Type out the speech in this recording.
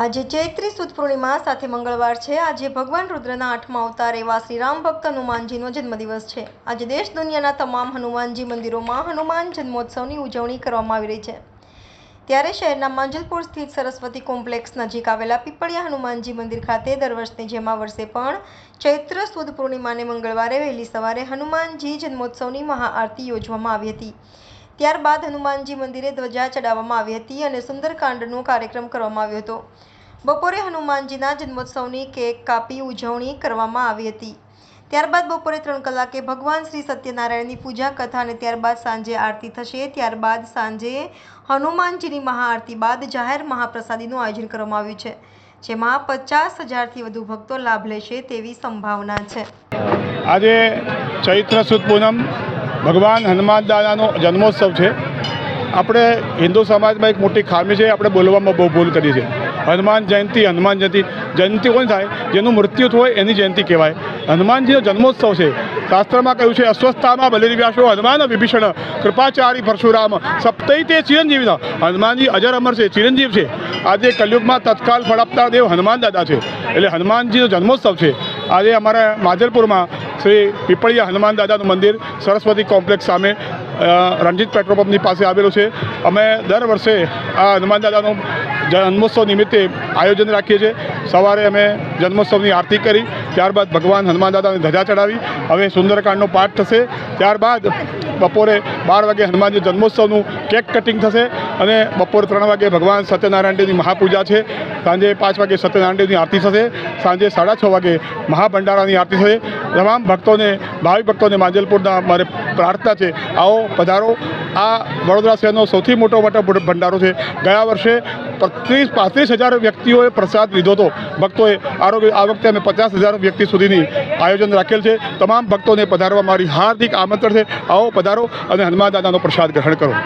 આજે ચૈત્રી સુદ પૂર્ણિમા સાથે મંગળવાર છે। આજે ભગવાન રુદ્રના 8મા અવતાર એવા શ્રી રામ ભક્ત હનુમાનજીનો જન્મદિવસ છે। આજે દેશ દુનિયાના તમામ હનુમાનજી મંદિરોમાં હનુમાન જન્મોત્સવની ઉજવણી કરવામાં આવી રહી છે। ત્યારે શહેરના માંજલપુર સ્થિત સરસ્વતી કોમ્પ્લેક્સ નજીક આવેલા પીપળિયા હનુમાનજી મંદિર ખાતે દર વર્ષની જેમ આ વર્ષે પણ ચૈત્ર સુદ પૂર્ણિમાને મંગળવારે વહેલી સવારે હનુમાનજી જન્મોત્સવની મહાઆરતી યોજવામાં આવી હતી। ત્યારબાદ હનુમાનજી મંદિરે ધ્વજા ચડાવવામાં આવી હતી અને સુંદરકાંડનો કાર્યક્રમ કરવામાં આવ્યો હતો। બપોરે હનુમાનજીના જન્મોત્સવની કેક કાપી ઉજવણી કરવામાં આવી હતી। ત્યારબાદ બપોરે 3 કલાકે ભગવાન શ્રી સત્યનારાયણની પૂજા કથા અને ત્યારબાદ સાંજે આરતી થશે। ત્યારબાદ સાંજે હનુમાનજીની મહાઆરતી બાદ જાહેર મહાપ્રસાદીનું આયોજન કરવામાં આવ્યું છે, જેમાં 50,000થી વધુ ભક્તો લાભ લેશે તેવી સંભાવના છે। આજે ચૈત્ર સુદ પૂનમ ભગવાન હનુમાન દાદાનો જન્મોત્સવ છે। આપણે હિન્દુ સમાજમાં એક મોટી ખામી છે, આપણે બોલવામાં બહુ ભૂલ કરીએ છીએ। હનુમાન જયંતિ કોણ થાય? જેનું મૃત્યુ હોય એની જયંતિ કહેવાય। હનુમાનજીનો જન્મોત્સવ છે। શાસ્ત્રમાં કહ્યું છે, અસ્વસ્થામાં બલિર્વ્યાસો હનુમાન વિભીષણ કૃપાચારી પરશુરામ સપ્તૈતે ચિરંજીવીના। હનુમાનજી અજર અમર છે, ચિરંજીવ છે। આજે કલયુગમાં તત્કાલ ફળ આપતા દેવ હનુમાન દાદા છે, એટલે હનુમાનજીનો જન્મોત્સવ છે। આજે અમારા માજલપુરમાં શ્રી પીપળિયા હનુમાન દાદાનું મંદિર સરસ્વતી કોમ્પ્લેક્સ સામે રણજીત પેટ્રોલ પંપની પાસે આવેલું છે। અમે દર વર્ષે આ હનુમાન દાદાનો જન્મોત્સવ નિમિત્તે આયોજન રાખીએ છીએ। સવારે અમે જન્મોત્સવની આરતી કરી, ત્યારબાદ ભગવાન હનુમાન દાદાને ધજા ચડાવી, હવે સુંદરકાંડનો પાઠ થશે। ત્યારબાદ બપોરે 12 વાગે હનુમાનજી જન્મોત્સવનું કેક કટિંગ થશે અને બપોરે 3 વાગે ભગવાન સત્યનારાયણ દેવની મહાપૂજા છે। સાંજે 5 વાગે સત્યનારાયણ દેવની આરતી થશે। સાંજે 6:30 વાગે મહાભંડારાની આરતી થશે। તમામ ભક્તોને, ભાવિક ભક્તોને માંજલપુરના મારે પ્રાર્થના છે, આવો પધારો। આ વડોદરા શહેરનો સૌથી મોટો ભંડારો છે। ગયા વર્ષે 35,000 વ્યક્તિઓએ પ્રસાદ લીધો હતો ભક્તોએ। આ વખતે અમે 50,000 વ્યક્તિ સુધીની આયોજન રાખેલ છે। તમામ ભક્તોને પધારવા મારી હાર્દિક આમંત્રણ છે। આવો પધારો અને હનુમાન દાદાનો પ્રસાદ ગ્રહણ કરો।